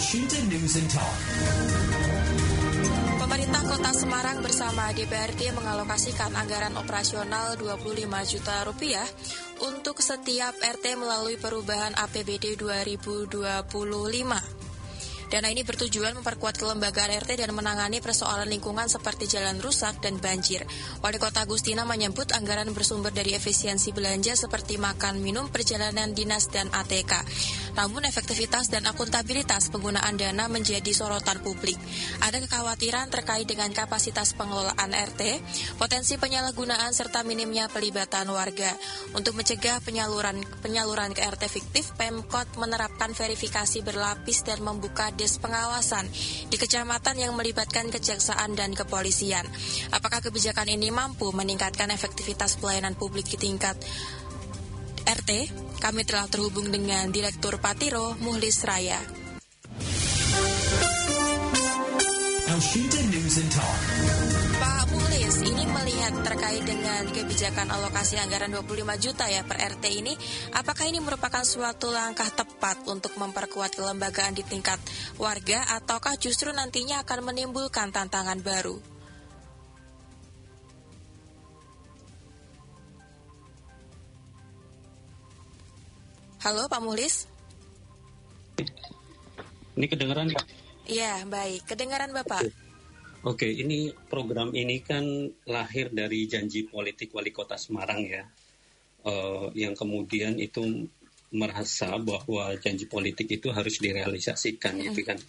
Elshinta News and Talk. Pemerintah Kota Semarang bersama DPRD mengalokasikan anggaran operasional 25 juta rupiah untuk setiap RT melalui perubahan APBD 2025. Dana ini bertujuan memperkuat kelembagaan RT dan menangani persoalan lingkungan seperti jalan rusak dan banjir. Wali Kota Agustina menyebut anggaran bersumber dari efisiensi belanja seperti makan, minum, perjalanan dinas, dan ATK. Namun efektivitas dan akuntabilitas penggunaan dana menjadi sorotan publik. Ada kekhawatiran terkait dengan kapasitas pengelolaan RT, potensi penyalahgunaan serta minimnya pelibatan warga. Untuk mencegah penyaluran ke RT fiktif, Pemkot menerapkan verifikasi berlapis dan membuka des pengawasan di kecamatan yang melibatkan kejaksaan dan kepolisian. Apakah kebijakan ini mampu meningkatkan efektivitas pelayanan publik di tingkat RT? Kami telah terhubung dengan Direktur Patiro, Muhlis Raya. Elshinta News and Talk. Pak Muhlis, ini melihat terkait dengan kebijakan alokasi anggaran 25 juta ya per RT ini, apakah ini merupakan suatu langkah tepat untuk memperkuat kelembagaan di tingkat warga ataukah justru nantinya akan menimbulkan tantangan baru? Halo Pak Muhlis? Ini kedengeran Pak? Iya, baik. Kedengaran Bapak? Oke, ini program ini kan lahir dari janji politik Wali Kota Semarang ya, yang kemudian itu merasa bahwa janji politik itu harus direalisasikan gitu kan.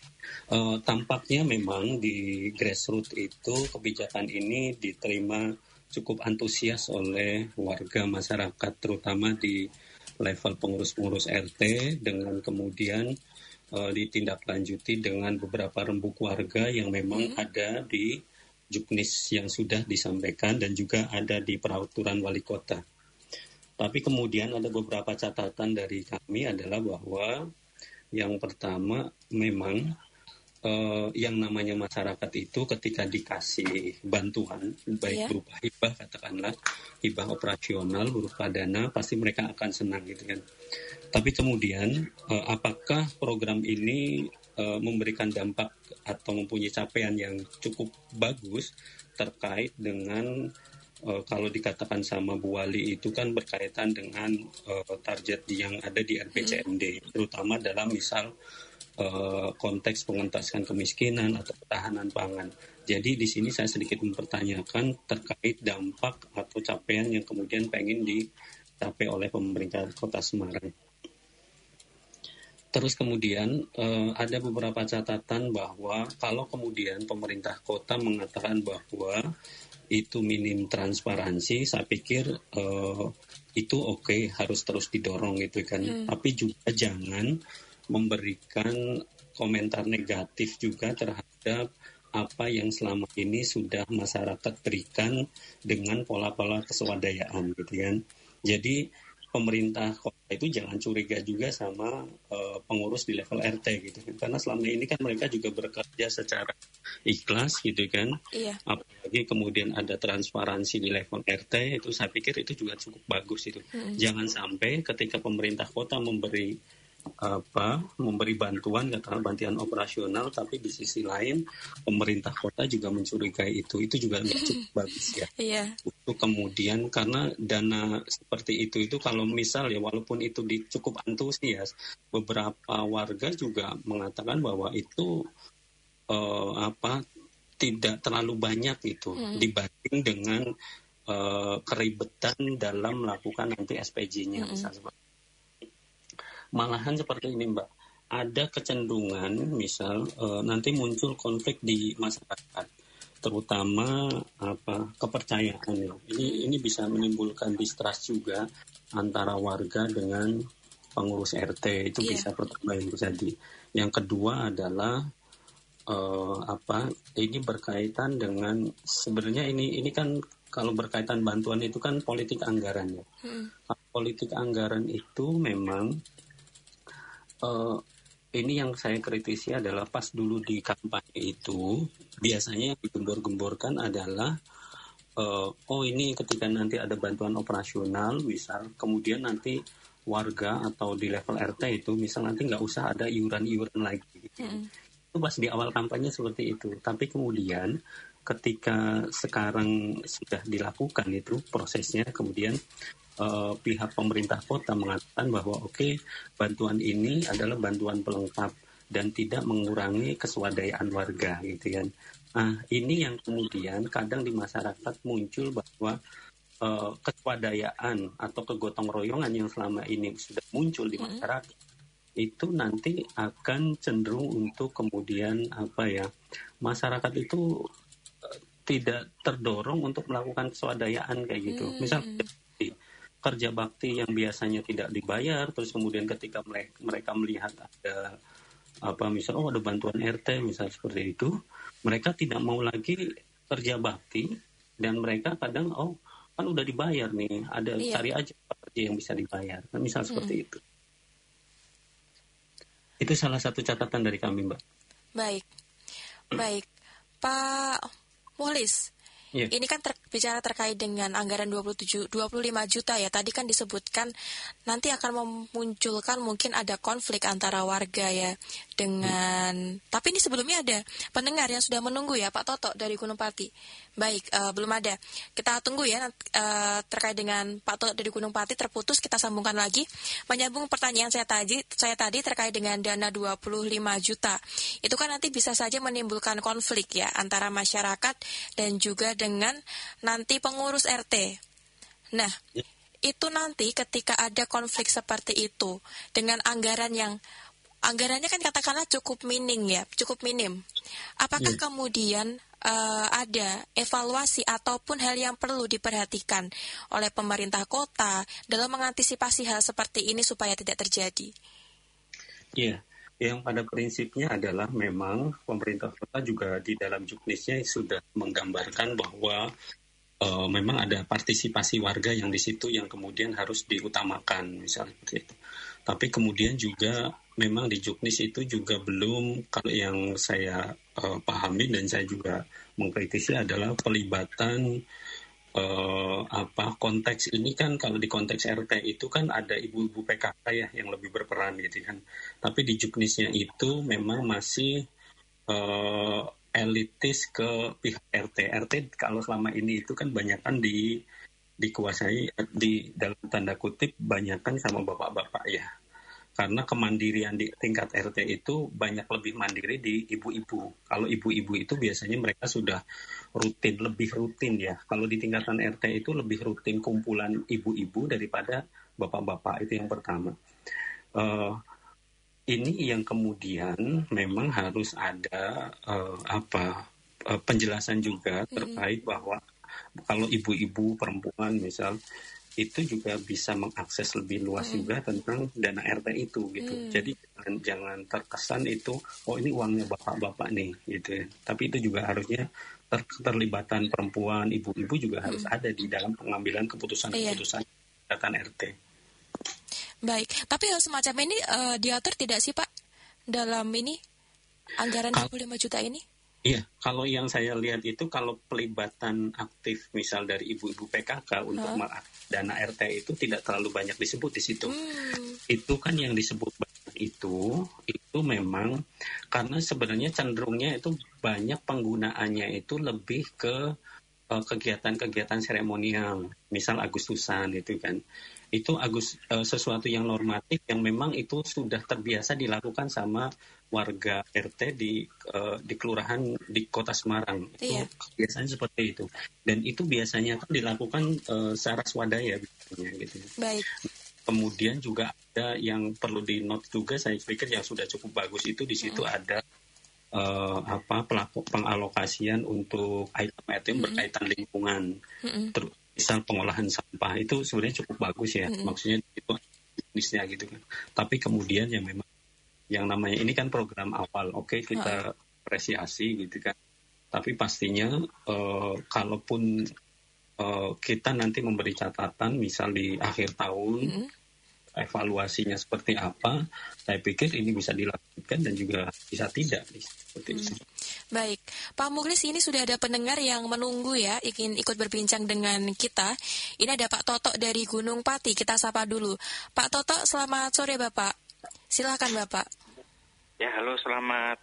Tampaknya memang di grassroots itu kebijakan ini diterima cukup antusias oleh warga masyarakat, terutama di level pengurus-pengurus RT, dengan kemudian ditindaklanjuti dengan beberapa rembuk warga yang memang ada di juknis yang sudah disampaikan dan juga ada di peraturan wali kota. Tapi kemudian ada beberapa catatan dari kami adalah bahwa yang pertama memang yang namanya masyarakat itu ketika dikasih bantuan baik berupa hibah, katakanlah hibah operasional berupa dana, pasti mereka akan senang gitu kan. Tapi kemudian apakah program ini memberikan dampak atau mempunyai capaian yang cukup bagus terkait dengan kalau dikatakan sama Bu Wali itu kan berkaitan dengan target yang ada di RPJMD, terutama dalam misal konteks pengentasan kemiskinan atau ketahanan pangan. Jadi di sini saya sedikit mempertanyakan terkait dampak atau capaian yang kemudian pengen dicapai oleh pemerintah Kota Semarang. Terus kemudian ada beberapa catatan bahwa kalau kemudian pemerintah kota mengatakan bahwa itu minim transparansi, saya pikir itu oke, harus terus didorong gitu kan. Tapi juga jangan memberikan komentar negatif juga terhadap apa yang selama ini sudah masyarakat berikan dengan pola-pola keswadayaan gitu kan. Jadi pemerintah kota itu jangan curiga juga sama pengurus di level RT gitu kan. Karena selama ini kan mereka juga bekerja secara ikhlas gitu kan. Iya. Apalagi kemudian ada transparansi di level RT, itu saya pikir itu juga cukup bagus itu. Jangan sampai ketika pemerintah kota memberi bantuan, katakan bantuan operasional, tapi di sisi lain pemerintah kota juga mencurigai itu juga nggak cukup bagus ya. Iya. Untuk kemudian karena dana seperti itu kalau misal ya walaupun itu cukup antusias, beberapa warga juga mengatakan bahwa itu tidak terlalu banyak itu dibanding dengan keribetan dalam melakukan nanti SPJ-nya misalnya. Malahan seperti ini Mbak, ada kecenderungan misal nanti muncul konflik di masyarakat, terutama kepercayaan ya. Ini bisa menimbulkan distrust juga antara warga dengan pengurus RT, itu bisa pertama yang terjadi. Yang kedua adalah ini berkaitan dengan sebenarnya ini kan kalau berkaitan bantuan itu kan politik anggaran ya. Politik anggaran itu memang ini yang saya kritisi adalah pas dulu di kampanye itu biasanya yang digembor-gemborkan adalah ini ketika nanti ada bantuan operasional misal, kemudian nanti warga atau di level RT itu misal nanti nggak usah ada iuran-iuran lagi. gitu. Itu pas di awal kampanye seperti itu. Tapi kemudian ketika sekarang sudah dilakukan itu prosesnya, kemudian pihak pemerintah kota mengatakan bahwa oke, bantuan ini adalah bantuan pelengkap dan tidak mengurangi keswadayaan warga gitu kan. Nah, ini yang kemudian kadang di masyarakat muncul bahwa keswadayaan atau kegotong royongan yang selama ini sudah muncul di masyarakat itu nanti akan cenderung untuk kemudian masyarakat itu tidak terdorong untuk melakukan keswadayaan kayak gitu. Misal kerja bakti yang biasanya tidak dibayar, terus kemudian ketika mereka melihat ada misal ada bantuan RT misal seperti itu, mereka tidak mau lagi kerja bakti dan mereka kadang kan udah dibayar nih, ada cari aja kerja yang bisa dibayar, misal seperti itu. Itu salah satu catatan dari kami, Mbak. Baik, Pak Muhlis. Yeah. Ini kan bicara terkait dengan anggaran 25 juta ya. Tadi kan disebutkan nanti akan memunculkan mungkin ada konflik antara warga ya dengan. Tapi ini sebelumnya ada pendengar yang sudah menunggu ya, Pak Toto dari Gunung Pati. Baik, belum ada. Kita tunggu ya terkait dengan Pak Toto dari Gunung Pati terputus, kita sambungkan lagi. Menyambung pertanyaan saya tadi terkait dengan dana 25 juta. Itu kan nanti bisa saja menimbulkan konflik ya antara masyarakat dan juga dengan nanti pengurus RT. Nah, itu nanti ketika ada konflik seperti itu dengan anggarannya kan katakanlah cukup minim. Apakah kemudian ada evaluasi ataupun hal yang perlu diperhatikan oleh pemerintah kota dalam mengantisipasi hal seperti ini supaya tidak terjadi? Iya. Yang pada prinsipnya adalah memang pemerintah kota juga di dalam juknisnya sudah menggambarkan bahwa memang ada partisipasi warga yang di situ yang kemudian harus diutamakan, misalnya seperti itu. Tapi kemudian juga memang di juknis itu juga belum, kalau yang saya pahami dan saya juga mengkritisi adalah pelibatan konteks ini kan, kalau di konteks RT itu kan ada ibu-ibu PKK ya yang lebih berperan gitu kan. Tapi di juknisnya itu memang masih elitis ke pihak RT. RT kalau selama ini itu kan banyakan dikuasai di dalam tanda kutip banyakan sama bapak-bapak ya. Karena kemandirian di tingkat RT itu banyak lebih mandiri di ibu-ibu. Kalau ibu-ibu itu biasanya mereka sudah lebih rutin ya. Kalau di tingkatan RT itu lebih rutin kumpulan ibu-ibu daripada bapak-bapak, itu yang pertama. Ini yang kemudian memang harus ada penjelasan juga terkait bahwa kalau ibu-ibu perempuan misal itu juga bisa mengakses lebih luas juga tentang dana RT itu gitu. Jadi jangan terkesan itu ini uangnya bapak-bapak nih gitu ya. Tapi itu juga harusnya keterlibatan perempuan, ibu-ibu juga harus ada di dalam pengambilan keputusan-keputusan dana RT. Baik, tapi hal semacam ini diatur tidak sih Pak dalam ini anggaran 25 juta ini? Iya, kalau yang saya lihat itu kalau pelibatan aktif misal dari ibu-ibu PKK untuk dana RT itu tidak terlalu banyak disebut di situ. Itu kan yang disebut banyak itu memang karena sebenarnya cenderungnya itu banyak penggunaannya itu lebih ke kegiatan-kegiatan seremonial, misal Agustusan itu kan. Itu sesuatu yang normatif yang memang itu sudah terbiasa dilakukan sama warga RT di kelurahan di Kota Semarang. Itu biasanya seperti itu. Dan itu biasanya kan dilakukan secara swadaya gitu. Baik. Kemudian juga ada yang perlu di-note juga, saya pikir yang sudah cukup bagus itu di situ ada pengalokasian untuk item-item berkaitan lingkungan. Misal pengolahan sampah itu sebenarnya cukup bagus ya, maksudnya itu bisnisnya gitu kan. Tapi kemudian ya memang yang namanya ini kan program awal, kita apresiasi gitu kan. Tapi pastinya kalaupun kita nanti memberi catatan misal di akhir tahun evaluasinya seperti apa, saya pikir ini bisa dilakukan dan juga bisa tidak seperti itu. Baik, Pak Muhlis, ini sudah ada pendengar yang menunggu ya, ingin ikut berbincang dengan kita. Ini ada Pak Toto dari Gunung Pati, kita sapa dulu. Pak Toto, selamat sore Bapak. Silakan Bapak. Ya, halo, selamat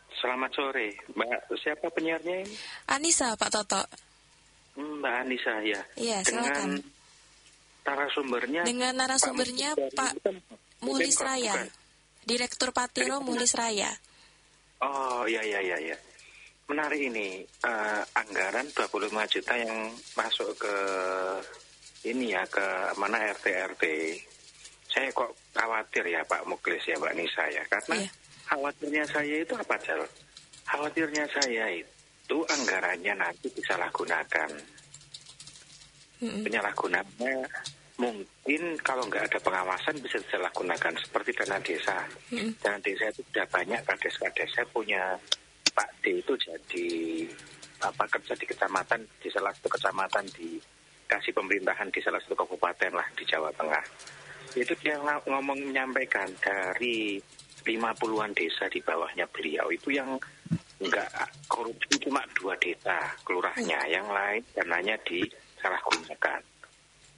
sore. Mbak, siapa penyiarnya ini? Anissa, Pak Toto. Mbak Anissa, ya. Iya, silakan. Dengan narasumbernya Pak Mulis Raya, Direktur Patiro Mulis Raya. Oh, iya. Menarik ini, anggaran 25 juta yang masuk ke ini ya, ke mana RT. Saya kok khawatir ya Pak Muklis ya, Mbak Nisa ya, karena khawatirnya saya itu apa, Jal? Khawatirnya saya itu anggarannya nanti disalahgunakan. Penyalahgunaannya mungkin kalau nggak ada pengawasan bisa disalahgunakan seperti dana desa. Dana desa itu sudah banyak kades-kades. Saya punya Pak D itu jadi kerja di kecamatan, di salah satu kecamatan dikasih pemerintahan di salah satu kabupaten lah di Jawa Tengah. Itu dia menyampaikan dari 50-an desa di bawahnya beliau itu yang nggak korupsi cuma 2 desa kelurahnya, yang lain dananya disalahgunakan.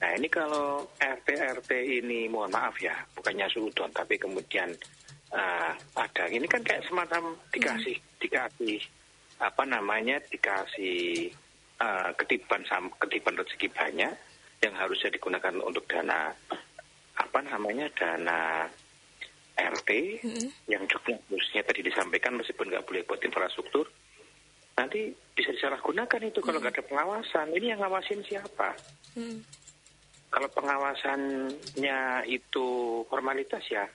Nah ini kalau RT ini mohon maaf ya, bukannya suudon tapi kemudian ada ini kan kayak semacam dikasih ketiban rezeki banyak yang harusnya digunakan untuk dana RT yang juga harusnya tadi disampaikan meskipun nggak boleh buat infrastruktur, nanti bisa disalahgunakan itu kalau nggak ada pengawasan. Ini yang ngawasin siapa? Kalau pengawasannya itu formalitas ya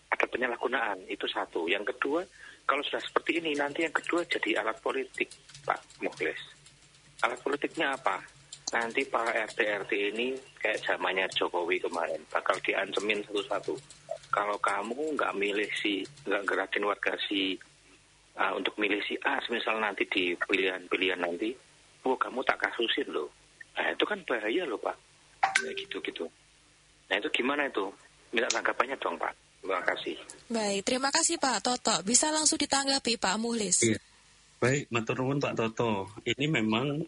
ada penyalahgunaan, itu satu. Yang kedua, kalau sudah seperti ini, nanti yang kedua jadi alat politik, Pak Mukhlis. Alat politiknya apa? Nanti para RT ini kayak zamannya Jokowi kemarin, bakal diancemin satu-satu. Kalau kamu nggak gerakin warga untuk milih si A, misal nanti di pilihan nanti, kamu tak kasusin loh. Nah itu kan bahaya loh Pak. Nah, gitu. Nah itu gimana itu? Minta tanggapannya dong Pak. Terima kasih. Baik, terima kasih Pak Toto. Bisa langsung ditanggapi Pak Muhlis. Iya. Baik, matur nuwun Pak Toto. Ini memang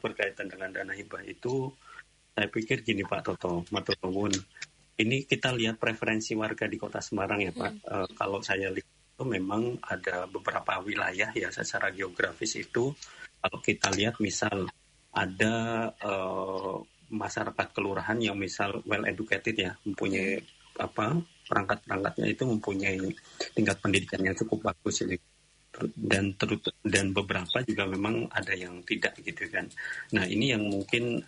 berkaitan dengan dana hibah itu, saya pikir gini Pak Toto, matur nuwun. Ini kita lihat preferensi warga di Kota Semarang ya Pak. Kalau saya lihat itu memang ada beberapa wilayah ya secara geografis itu. Kalau kita lihat misal ada masyarakat kelurahan yang misal well educated ya, mempunyai perangkat-perangkatnya itu mempunyai tingkat pendidikan yang cukup bagus ini. Dan beberapa juga memang ada yang tidak gitu kan. Nah ini yang mungkin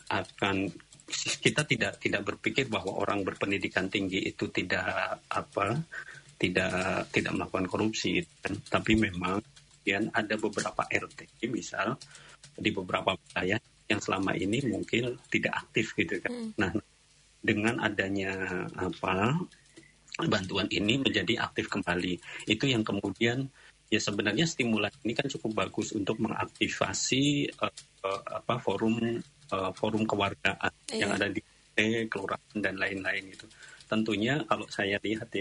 kita tidak berpikir bahwa orang berpendidikan tinggi itu tidak melakukan korupsi kan. Tapi memang ada beberapa RT misal di beberapa wilayah yang selama ini mungkin tidak aktif gitu kan. Nah dengan adanya bantuan ini menjadi aktif kembali, itu yang kemudian ya sebenarnya stimulan ini kan cukup bagus untuk mengaktifasi forum kewargaan yang ada di kelurahan dan lain-lain itu. Tentunya kalau saya lihat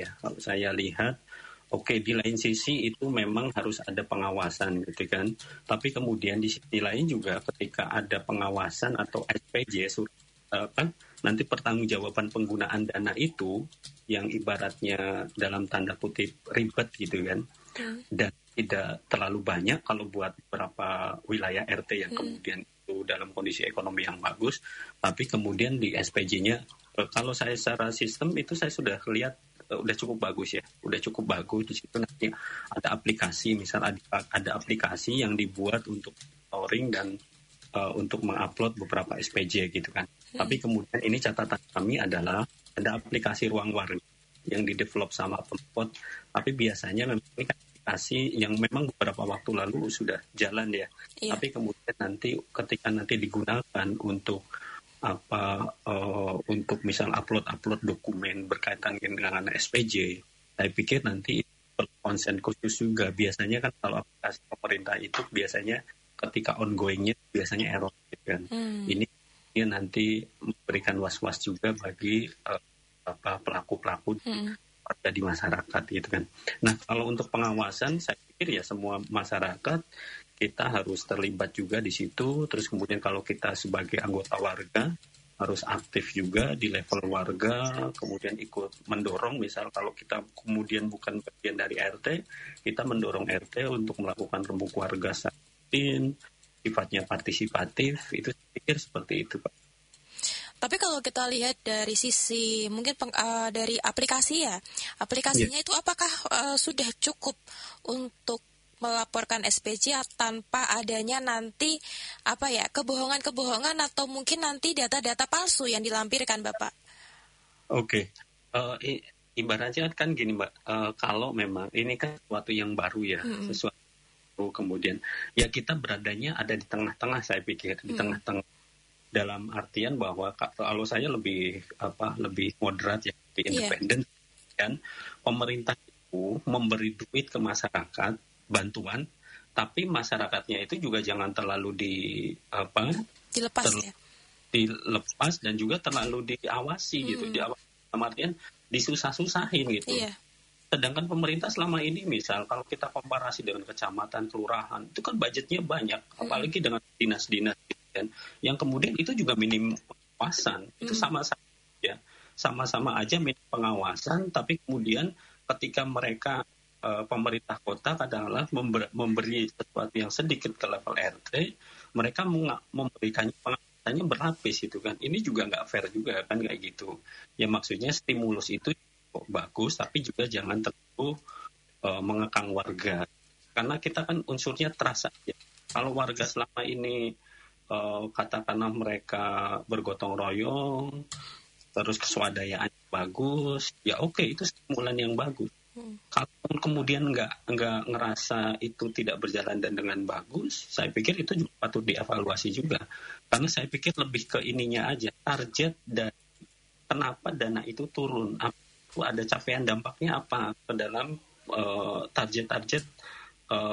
oke, di lain sisi itu memang harus ada pengawasan gitu kan. Tapi kemudian di sisi lain juga ketika ada pengawasan atau SPJ nanti pertanggungjawaban penggunaan dana itu yang ibaratnya dalam tanda kutip ribet gitu kan. Dan tidak terlalu banyak kalau buat beberapa wilayah RT yang kemudian itu dalam kondisi ekonomi yang bagus, tapi kemudian di SPJ-nya kalau saya secara sistem itu saya sudah lihat udah cukup bagus ya, udah cukup bagus. Di situ nanti ada aplikasi, misal ada aplikasi yang dibuat untuk monitoring dan untuk mengupload beberapa SPJ gitu kan. Tapi kemudian ini catatan kami adalah ada aplikasi Ruang Warga yang didevelop sama Pemkot, tapi biasanya memang ini kan aplikasi yang memang beberapa waktu lalu sudah jalan ya. Tapi kemudian ketika nanti digunakan untuk untuk misal upload dokumen berkaitan dengan SPJ, saya pikir nanti konsen khusus juga. Biasanya kan kalau aplikasi pemerintah itu biasanya ketika ongoingnya biasanya error gitu kan. Ini nanti memberikan was-was juga bagi pelaku-pelaku warga di masyarakat gitu kan. Nah kalau untuk pengawasan saya pikir ya semua masyarakat kita harus terlibat juga di situ. Terus kemudian kalau kita sebagai anggota warga harus aktif juga di level warga, kemudian ikut mendorong, misal kalau kita kemudian bukan bagian dari RT, kita mendorong RT untuk melakukan rembuk warga sifatnya partisipatif, itu saya pikir seperti itu, Pak. Tapi kalau kita lihat dari sisi mungkin dari aplikasi ya, aplikasinya itu apakah sudah cukup untuk melaporkan SPJ tanpa adanya nanti kebohongan atau mungkin nanti data-data palsu yang dilampirkan, Bapak? Oke. Ibaratnya kan gini, Mbak, kalau memang ini kan sesuatu yang baru ya, sesuatu kemudian ya kita beradanya ada di tengah-tengah, saya pikir di tengah-tengah, dalam artian bahwa kalau saya lebih moderat ya, lebih independen, kan pemerintah itu memberi duit ke masyarakat, bantuan, tapi masyarakatnya itu juga jangan terlalu dilepas dan juga terlalu diawasi gitu, dalam artian disusah-susahin gitu. Sedangkan pemerintah selama ini, misal kalau kita komparasi dengan kecamatan, kelurahan, itu kan budgetnya banyak, apalagi dengan dinas-dinas gitu kan, yang kemudian itu juga minim pengawasan, itu sama-sama aja minim pengawasan, tapi kemudian ketika mereka pemerintah kota kadang-kadang memberi sesuatu yang sedikit ke level RT, mereka memberikannya pengawasannya berlapis itu kan. Ini juga nggak fair juga kan kayak gitu. Ya maksudnya stimulus itu bagus, tapi juga jangan terlalu mengekang warga. Karena kita kan unsurnya terasa ya. Kalau warga selama ini katakanlah mereka bergotong royong, terus keswadayaan bagus, ya oke, itu stimulan yang bagus. Kalau kemudian nggak ngerasa itu tidak berjalan dan dengan bagus, saya pikir itu juga patut dievaluasi juga. Karena saya pikir lebih ke ininya aja, target dan kenapa dana itu turun, ada capaian dampaknya apa ke dalam target-target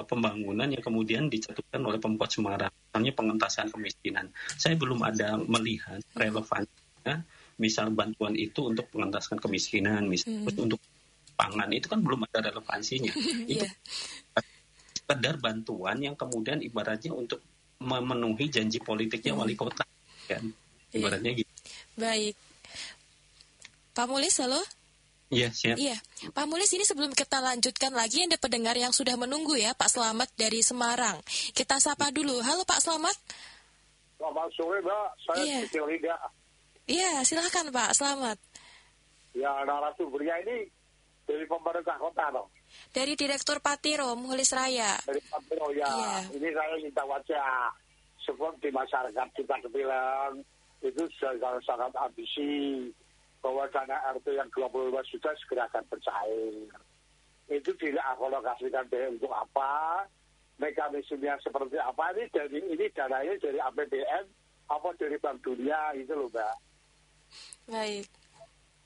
pembangunan yang kemudian dicantumkan oleh Pemkot Semarang, misalnya pengentasan kemiskinan. Saya belum ada melihat relevansinya, misal bantuan itu untuk pengentasan kemiskinan, misal untuk pangan, itu kan belum ada relevansinya. Itu sekedar bantuan yang kemudian ibaratnya untuk memenuhi janji politiknya wali kota, kan? Ibaratnya gitu. Baik, Pak Mulis, halo. Iya, siap. Iya, Pak Mulis, ini sebelum kita lanjutkan lagi, ada pendengar yang sudah menunggu ya, Pak Slamet dari Semarang. Kita sapa dulu. Halo Pak Slamet. Selamat sore, Mbak. Saya Kecil Liga. Iya, silakan Pak Slamet. Ya, narasumbernya ini dari pemerintah kota, dong. Dari Direktur Patiro, Mulis Raya. Dari Patiro, ya. Iya. Ini saya minta wajah. Sebab di masyarakat kita bilang, itu sangat ambisi. Bahwa dana RT yang 25 juta segera akan bercair. Itu dialokasikan untuk apa? Mekanismenya seperti apa? Ini dananya dari APBN, apa dari Bank Dunia, gitu loh, Mbak. Baik.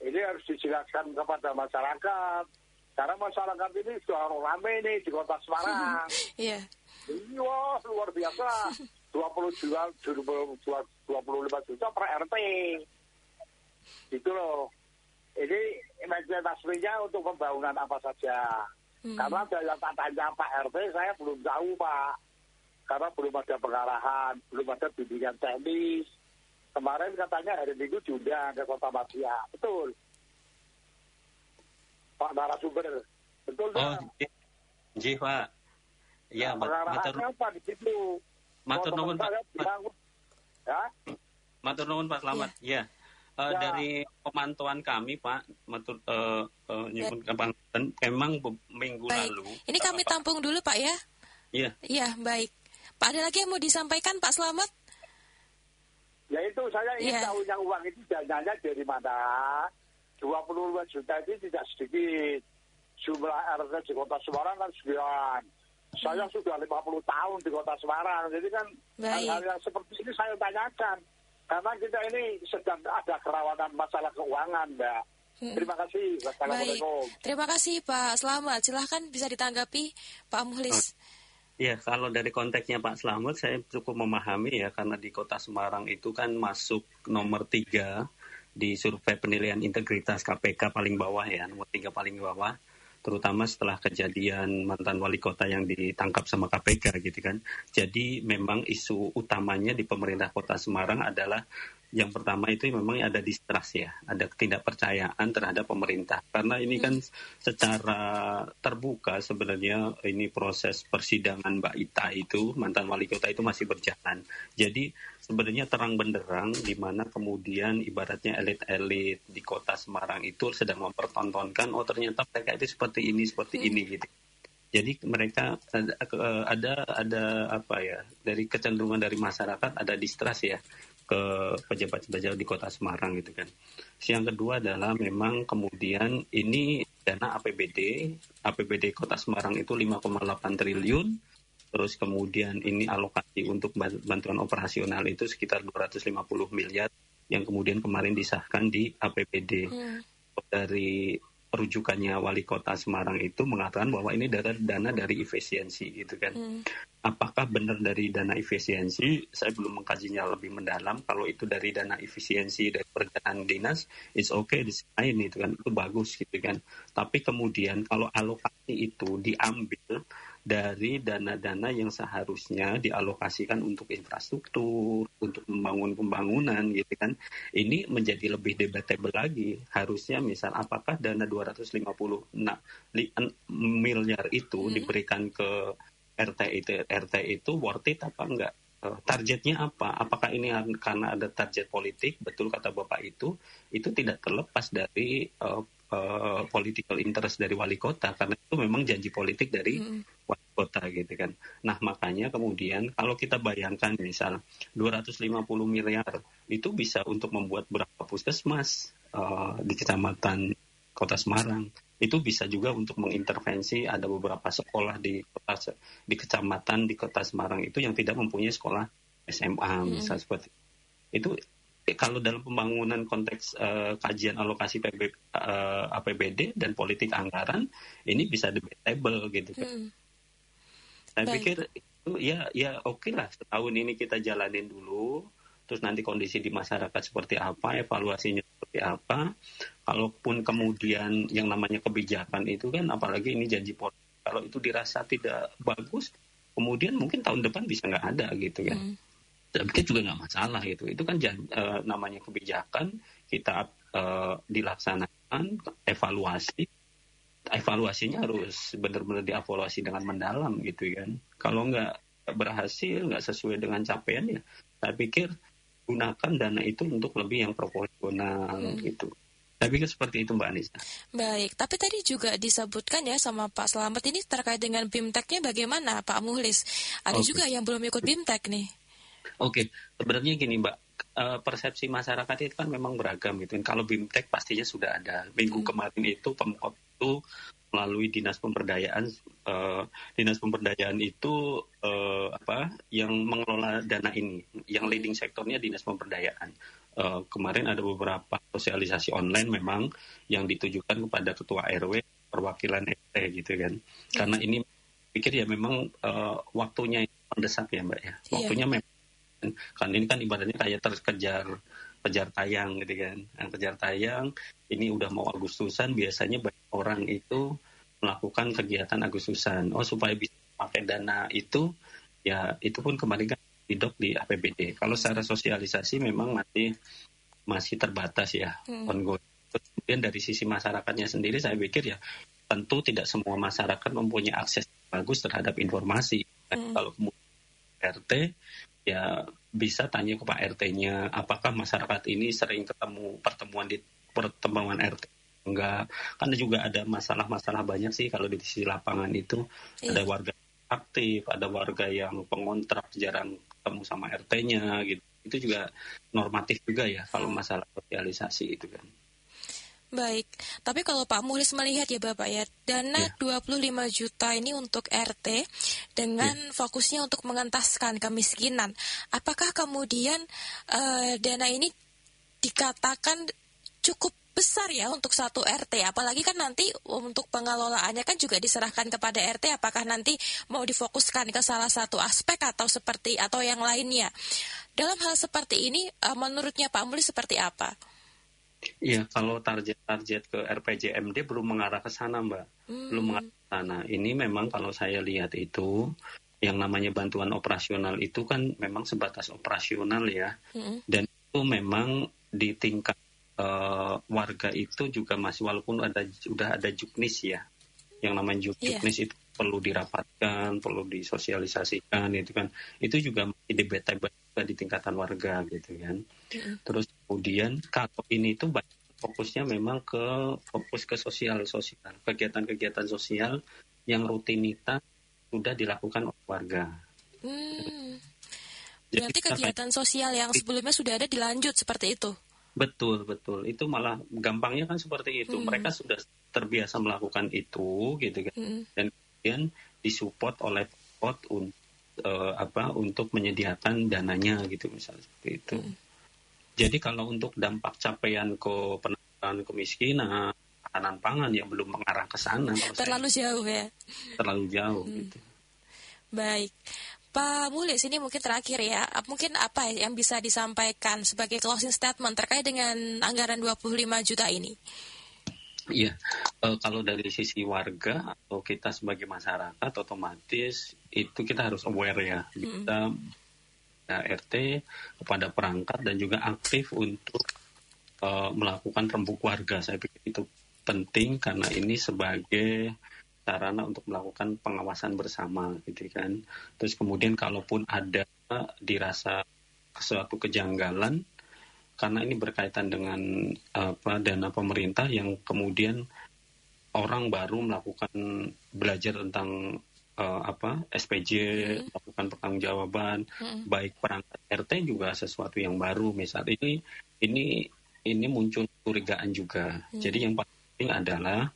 Ini harus dijelaskan kepada masyarakat. Karena masyarakat ini sudah ramai nih di kota Semarang. Iya. Wah, luar biasa. 25 juta per RT. Gitu loh. Ini implementasinya untuk pembangunan apa saja. Karena dari tanya Pak RT, saya belum tahu, Pak. Karena belum ada pengarahan, belum ada bimbingan teknis. Kemarin katanya hari Minggu diundang ke Kota Madia. Betul. Pak narasumber. Betul, Pak. Ji, Pak. Ya, pengarahannya apa di situ? Matur nuwun, Pak. Ya? Matur nuwun, Pak Slamet. Ya. Dari pemantauan kami, Pak, nyebut Banten, memang minggu lalu. Ini kami tampung dulu, Pak, ya? Iya. Iya, baik. Pak, ada lagi yang mau disampaikan, Pak Slamet? Ya itu, saya ingin tahu yang uang itu dananya dari mana. 25 juta itu tidak sedikit. Jumlah RT di Kota Semarang kan sekian. Saya sudah 50 tahun di Kota Semarang. Jadi kan hal-hal yang seperti ini saya tanyakan. Karena kita ini sedang ada kerawanan masalah keuangan, Mbak. Terima kasih. Wassalamualaikum. Terima kasih, Pak Slamet. Silahkan bisa ditanggapi, Pak Mulis. Iya, kalau dari konteksnya Pak Slamet, saya cukup memahami ya, karena di Kota Semarang itu kan masuk nomor 3 di survei penilaian integritas KPK paling bawah ya, nomor 3 paling bawah. Terutama setelah kejadian mantan wali kota yang ditangkap sama KPK gitu kan. Jadi memang isu utamanya di pemerintah Kota Semarang adalah Yang pertama itu memang ada distrust ya, ada ketidakpercayaan terhadap pemerintah. Karena ini kan secara terbuka sebenarnya ini proses persidangan Mbak Ita itu, mantan wali kota itu masih berjalan. Jadi sebenarnya terang benderang di mana kemudian ibaratnya elit-elit di kota Semarang itu sedang mempertontonkan, oh ternyata mereka itu seperti ini gitu. Jadi mereka ada apa ya, dari kecenderungan dari masyarakat ada distrust ya ke pejabat-pejabat di kota Semarang gitu kan. Yang kedua adalah memang kemudian ini dana APBD kota Semarang itu 5,8 triliun, terus kemudian ini alokasi untuk bantuan operasional itu sekitar 250 miliar yang kemudian kemarin disahkan di APBD. Dari rujukannya wali kota Semarang itu mengatakan bahwa ini dana dari efisiensi gitu kan. Apakah benar dari dana efisiensi? Saya belum mengkajinya lebih mendalam. Kalau itu dari dana efisiensi dari perjalanan dinas, it's okay, diselain itu kan, itu bagus gitu kan. Tapi kemudian kalau alokasi itu diambil dari dana-dana yang seharusnya dialokasikan untuk infrastruktur, untuk membangun pembangunan gitu kan. Ini menjadi lebih debatable lagi. Harusnya misal apakah dana 250 miliar itu diberikan ke RT itu worth it apa enggak? Targetnya apa? Apakah ini karena ada target politik? Betul kata Bapak itu tidak terlepas dari political interest dari wali kota, karena itu memang janji politik dari wali kota gitu kan. Nah makanya kemudian kalau kita bayangkan misal 250 miliar itu bisa untuk membuat berapa puskesmas di kecamatan kota Semarang. Itu bisa juga untuk mengintervensi ada beberapa sekolah di kecamatan di kota Semarang itu yang tidak mempunyai sekolah SMA misal seperti itu. Kalau dalam pembangunan konteks kajian alokasi APBD dan politik anggaran ini bisa debatable gitu kan. Saya pikir itu ya oke lah, setahun ini kita jalanin dulu. Terus nanti kondisi di masyarakat seperti apa, evaluasinya seperti apa. Kalaupun kemudian yang namanya kebijakan itu kan, apalagi ini janji politik, kalau itu dirasa tidak bagus, kemudian mungkin tahun depan bisa nggak ada gitu kan. Saya pikir juga nggak masalah gitu. Itu kan namanya kebijakan, kita dilaksanakan, evaluasinya harus benar-benar dievaluasi dengan mendalam gitu kan. Kalau nggak berhasil, nggak sesuai dengan capaiannya, saya pikir gunakan dana itu untuk lebih yang proporsional gitu. Saya pikir seperti itu Mbak Anissa. Baik, tapi tadi juga disebutkan ya sama Pak Slamet ini terkait dengan BIMTEK-nya bagaimana Pak Muhlis? Ada juga yang belum ikut BIMTEK nih. Oke, sebenarnya gini Mbak, persepsi masyarakat itu kan memang beragam gitu. Kalau BIMTEK pastinya sudah ada. Minggu kemarin itu Pemkot itu melalui Dinas Pemberdayaan itu yang mengelola dana ini, yang leading sektornya Dinas Pemberdayaan. Kemarin ada beberapa sosialisasi online memang yang ditujukan kepada ketua RW, perwakilan RT gitu kan. Karena ini pikir ya memang waktunya mendesak ya Mbak ya. Waktunya memang kan ini kan ibaratnya kayak kejar tayang gitu kan. Yang kejar tayang ini udah mau Agustusan, biasanya banyak orang itu melakukan kegiatan Agustusan. Supaya bisa pakai dana itu, ya itu pun kemarin kan didok di APBD. Kalau secara sosialisasi memang masih terbatas ya, ongoing. Kemudian dari sisi masyarakatnya sendiri, saya pikir ya tentu tidak semua masyarakat mempunyai akses bagus terhadap informasi. Kalau kemudian RT, ya bisa tanya ke Pak RT-nya, apakah masyarakat ini sering ketemu pertemuan RT? Enggak, karena juga ada masalah-masalah banyak sih kalau di sisi lapangan itu. Ada warga aktif, ada warga yang pengontrak jarang ketemu sama RT-nya gitu. Itu juga normatif juga ya kalau masalah sosialisasi itu kan. Baik, tapi kalau Pak Muhlis melihat ya Bapak ya, dana 25 juta ini untuk RT dengan fokusnya untuk mengentaskan kemiskinan. Apakah kemudian dana ini dikatakan cukup besar ya untuk satu RT? Apalagi kan nanti untuk pengelolaannya kan juga diserahkan kepada RT, apakah nanti mau difokuskan ke salah satu aspek atau yang lainnya. Dalam hal seperti ini, menurutnya Pak Muhlis seperti apa? Iya, kalau target ke RPJMD belum mengarah ke sana, Mbak. Belum mengarah ke sana. Ini memang kalau saya lihat itu, yang namanya bantuan operasional itu kan memang sebatas operasional ya. Dan itu memang di tingkat warga itu juga masih, walaupun sudah ada juknis ya, yang namanya juknis itu perlu dirapatkan, perlu disosialisasikan gitu kan, itu juga masih debat-debat di tingkatan warga gitu kan. Terus kemudian kalau ini itu fokusnya memang fokus ke sosial, kegiatan-kegiatan sosial yang rutinitas sudah dilakukan oleh warga. Berarti kegiatan sosial yang sebelumnya sudah ada dilanjut seperti itu? Betul. Itu malah gampangnya kan seperti itu. Mereka sudah terbiasa melakukan itu, gitu kan. Dan kemudian disupport oleh untuk menyediakan dananya, gitu misalnya seperti itu. Jadi kalau untuk dampak capaian penanganan kemiskinan, makanan pangan yang belum mengarah ke sana, terlalu jauh ya. Terlalu jauh, gitu. Baik. Pak Muhlis, ini mungkin terakhir ya, mungkin apa yang bisa disampaikan sebagai closing statement terkait dengan anggaran 25 juta ini? Iya, kalau dari sisi warga atau kita sebagai masyarakat, otomatis itu kita harus aware ya. Kita RT kepada perangkat dan juga aktif untuk melakukan rembuk warga. Saya pikir itu penting karena ini sebagai sarana untuk melakukan pengawasan bersama gitu kan. Terus kemudian kalaupun ada dirasa suatu kejanggalan karena ini berkaitan dengan dana pemerintah yang kemudian orang baru melakukan belajar tentang SPJ, melakukan pertanggungjawaban, baik perangkat RT juga sesuatu yang baru. Misal ini muncul kecurigaan juga. Jadi yang paling penting adalah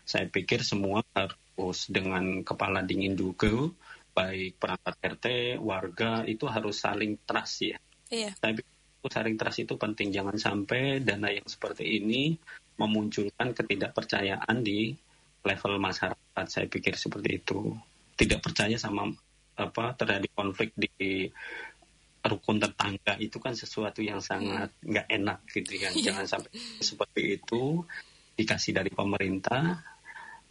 saya pikir semua harus dengan kepala dingin juga, baik perangkat RT, warga itu harus saling trust ya. Iya. Saya pikir saling trust itu penting. Jangan sampai dana yang seperti ini memunculkan ketidakpercayaan di level masyarakat. Saya pikir seperti itu. Tidak percaya sama terjadi konflik di rukun tetangga itu kan sesuatu yang sangat nggak enak gitu kan. Jangan sampai seperti itu dikasih dari pemerintah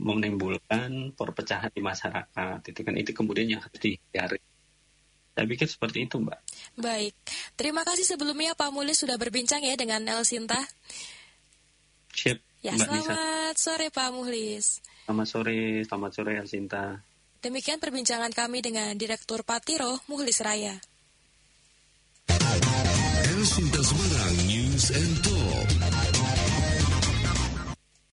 menimbulkan perpecahan di masyarakat. Itu kemudian yang harus dihindari. Saya pikir seperti itu, Mbak. Baik, terima kasih sebelumnya Pak Muhlis sudah berbincang ya dengan El Sinta. Siap, ya, Mbak selamat Nisa. Sore Pak Muhlis. Selamat sore El Sinta. Demikian perbincangan kami dengan Direktur Patiro Muhlis Raya. El Sinta Semarang News and Talk.